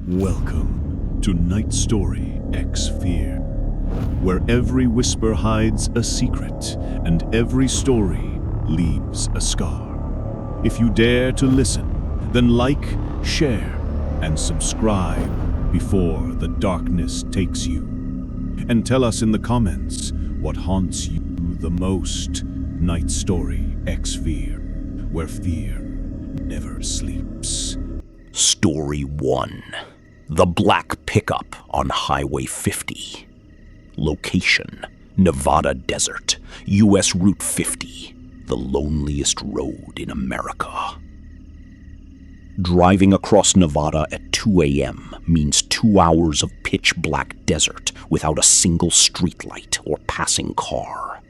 Welcome to NightStoryX Fear, where every whisper hides a secret and every story leaves a scar. If you dare to listen, then like, share, and subscribe before the darkness takes you. And tell us in the comments what haunts you the most. NightStoryX Fear, where fear never sleeps. Story 1. The Black Pickup on Highway 50. Location: Nevada Desert, U.S. Route 50, the loneliest road in America. Driving across Nevada at 2 a.m. means 2 hours of pitch-black desert without a single streetlight or passing car.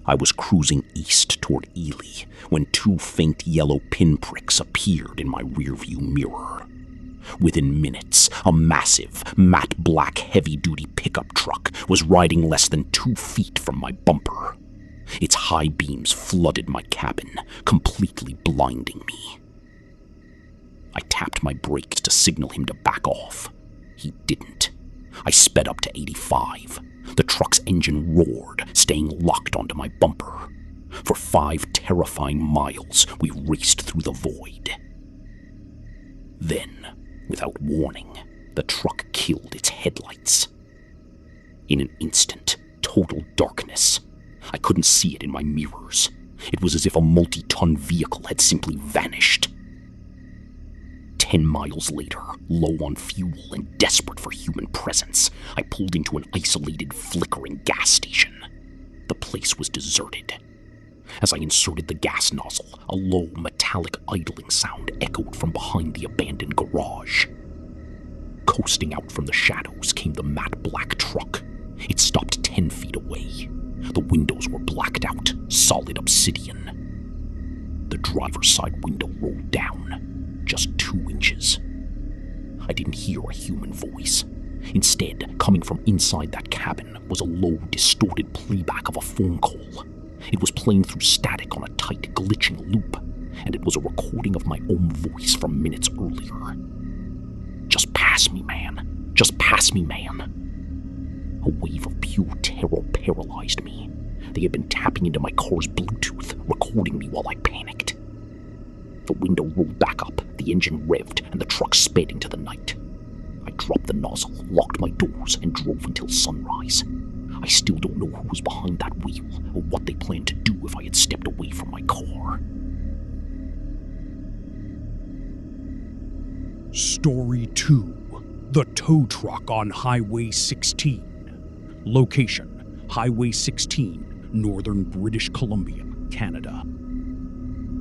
I was cruising east toward Ely when 2 faint yellow pinpricks appeared in my rearview mirror. Within minutes, a massive, matte black heavy-duty pickup truck was riding less than 2 feet from my bumper. Its high beams flooded my cabin, completely blinding me. I tapped my brakes to signal him to back off. He didn't. I sped up to 85. The truck's engine roared, staying locked onto my bumper. For 5 terrifying miles, we raced through the void. Then, without warning, the truck killed its headlights. In an instant, total darkness. I couldn't see it in my mirrors. It was as if a multi-ton vehicle had simply vanished. 10 miles later, low on fuel and desperate for human presence, I pulled into an isolated, flickering gas station. The place was deserted. As I inserted the gas nozzle, a low, metallic idling sound echoed from behind the abandoned garage. Coasting out from the shadows came the matte black truck. It stopped 10 feet away. The windows were blacked out, solid obsidian. The driver's side window rolled down, just 2 inches. I didn't hear a human voice. Instead, coming from inside that cabin was a low, distorted playback of a phone call. It was playing through static on a tight, glitching loop, and it was a recording of my own voice from minutes earlier. "Just pass me, man. Just pass me, man." A wave of pure terror paralyzed me. They had been tapping into my car's Bluetooth, recording me while I panicked. The window rolled back up, the engine revved, and the truck sped into the night. I dropped the nozzle, locked my doors, and drove until sunrise. I still don't know who was behind that wheel, or what they planned to do if I had stepped away from my car. Story 2. The Tow Truck on Highway 16. Location: Highway 16, Northern British Columbia, Canada.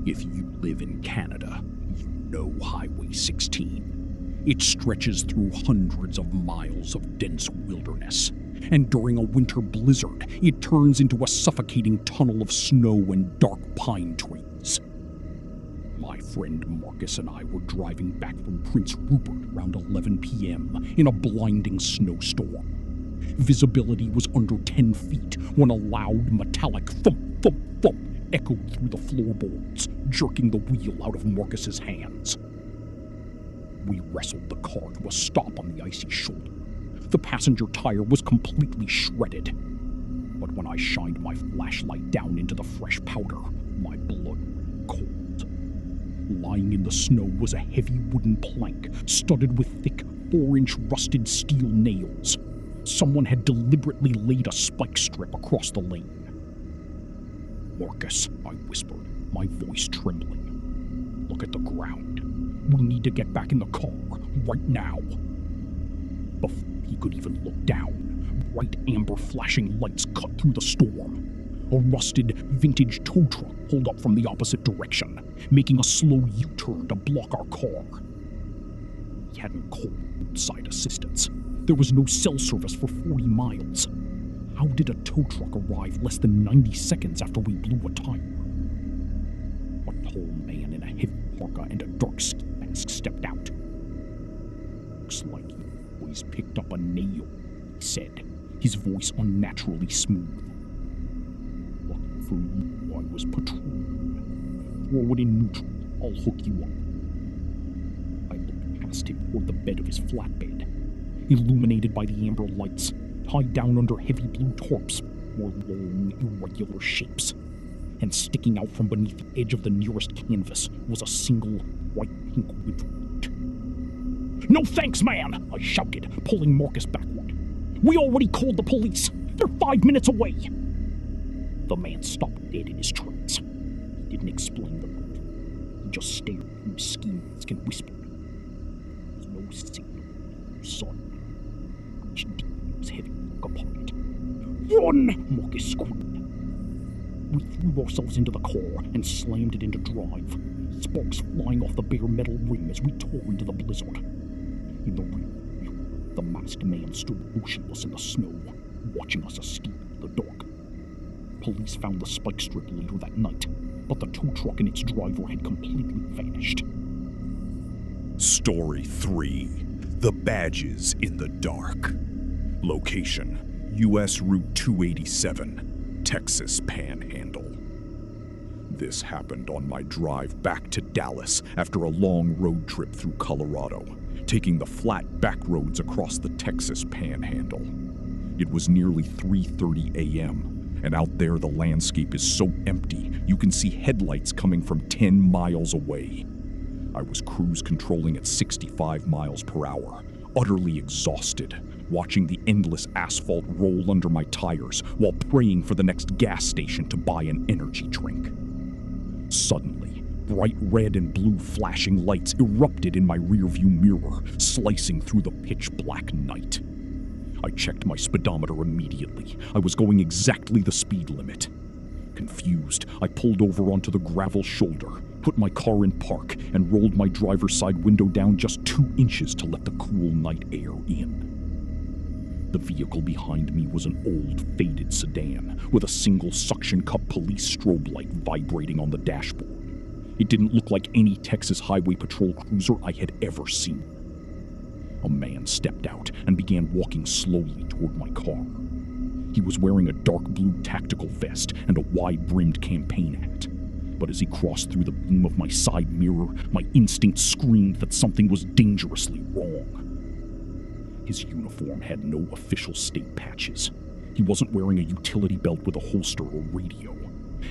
If you live in Canada, you know Highway 16. It stretches through hundreds of miles of dense wilderness, and during a winter blizzard, it turns into a suffocating tunnel of snow and dark pine trees. My friend Marcus and I were driving back from Prince Rupert around 11 p.m. in a blinding snowstorm. Visibility was under 10 feet when a loud, metallic thump, thump, thump echoed through the floorboards, jerking the wheel out of Marcus's hands. We wrestled the car to a stop on the icy shoulder. The passenger tire was completely shredded. But when I shined my flashlight down into the fresh powder, my blood ran cold. Lying in the snow was a heavy wooden plank studded with thick 4-inch rusted steel nails. Someone had deliberately laid a spike strip across the lane. "Marcus," I whispered, my voice trembling. "Look at the ground. We need to get back in the car, right now." Before he could even look down, bright amber flashing lights cut through the storm. A rusted, vintage tow truck pulled up from the opposite direction, making a slow U-turn to block our car. We hadn't called roadside assistance. There was no cell service for 40 miles. How did a tow truck arrive less than 90 seconds after we blew a tire? A tall man in a heavy parka and a dark ski mask stepped out. "Looks like you always picked up a nail," he said, his voice unnaturally smooth. "Lucky for you, I was patrolling. Throw it in neutral. I'll hook you up." I looked past glanced him toward the bed of his flatbed. Illuminated by the amber lights, tied down under heavy blue tarps, were long, irregular shapes. And sticking out from beneath the edge of the nearest canvas was a single white-pink withroot. "No thanks, man!" I shouted, pulling Marcus backward. "We already called the police! They're 5 minutes away!" The man stopped dead in his tracks. He didn't explain the route. He just stared through his ski mask and whispered, "There's no signal, son." Each deep in his heavy pocket. "Run!" Marcus screamed. We threw ourselves into the car and slammed it into drive, sparks flying off the bare metal rim as we tore into the blizzard. In the rear view, the masked man stood motionless in the snow, watching us escape in the dark. Police found the spike strip later that night, but the tow truck and its driver had completely vanished. Story 3. The Badges in the Dark. Location: U.S. Route 287, Texas Panhandle. This happened on my drive back to Dallas after a long road trip through Colorado, taking the flat back roads across the Texas Panhandle. It was nearly 3:30 a.m., and out there the landscape is so empty you can see headlights coming from 10 miles away. I was cruise controlling at 65 miles per hour, utterly exhausted, watching the endless asphalt roll under my tires while praying for the next gas station to buy an energy drink. Suddenly, bright red and blue flashing lights erupted in my rearview mirror, slicing through the pitch-black night. I checked my speedometer immediately. I was going exactly the speed limit. Confused, I pulled over onto the gravel shoulder, put my car in park, and rolled my driver's side window down just 2 inches to let the cool night air in. The vehicle behind me was an old, faded sedan with a single suction cup police strobe light vibrating on the dashboard. It didn't look like any Texas Highway Patrol cruiser I had ever seen. A man stepped out and began walking slowly toward my car. He was wearing a dark blue tactical vest and a wide-brimmed campaign hat. But as he crossed through the beam of my side mirror, my instinct screamed that something was dangerously wrong. His uniform had no official state patches. He wasn't wearing a utility belt with a holster or radio,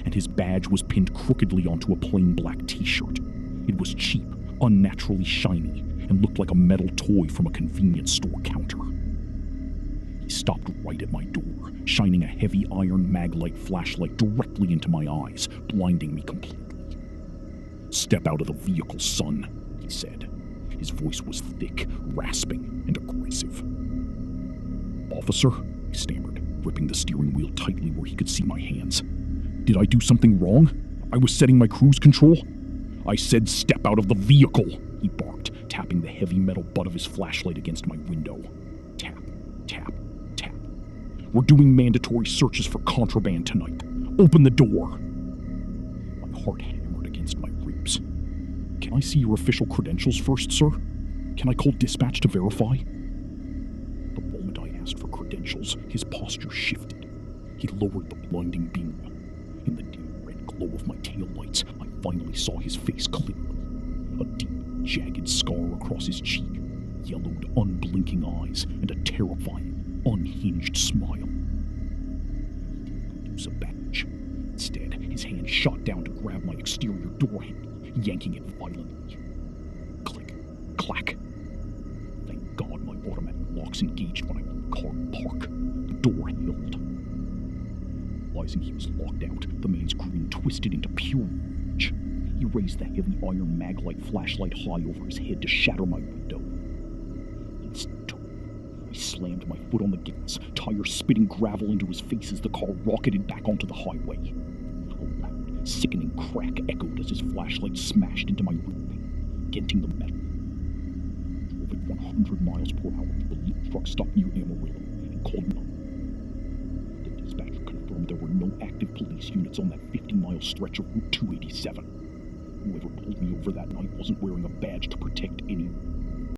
and his badge was pinned crookedly onto a plain black t-shirt. It was cheap, unnaturally shiny, and looked like a metal toy from a convenience store counter. He stopped right at my door, shining a heavy iron maglite flashlight directly into my eyes, blinding me completely. "Step out of the vehicle, son," he said. His voice was thick, rasping, and aggressive. "Officer," I stammered, gripping the steering wheel tightly where he could see my hands. "Did I do something wrong? I was setting my cruise control." "I said step out of the vehicle," he barked, tapping the heavy metal butt of his flashlight against my window. Tap, tap, tap. "We're doing mandatory searches for contraband tonight. Open the door." My heart hammered against my ribs. "Can I see your official credentials first, sir? Can I call dispatch to verify?" The moment I asked for credentials, his posture shifted. He lowered the blinding beam. In the dim red glow of my taillights, I finally saw his face clearly. A deep, jagged scar across his cheek, yellowed, unblinking eyes, and a terrifying, unhinged smile. He didn't produce a badge. Instead, his hand shot down to grab my exterior door handle, yanking it violently. Click, clack. Thank God my automatic locks engaged when I let the car in park. The door held. Realizing he was locked out, the man's grin twisted into pure rage. He raised the heavy iron maglite flashlight high over his head to shatter my window. Instantly, I slammed my foot on the gas, tires spitting gravel into his face as the car rocketed back onto the highway. A loud, sickening crack echoed as his flashlight smashed into my rear, denting the metal. I drove at 100 miles per hour to a loop truck stop near Amarillo and called 911. The dispatcher confirmed there were no active police units on that 50-mile stretch of Route 287. Whoever pulled me over that night wasn't wearing a badge to protect anyone.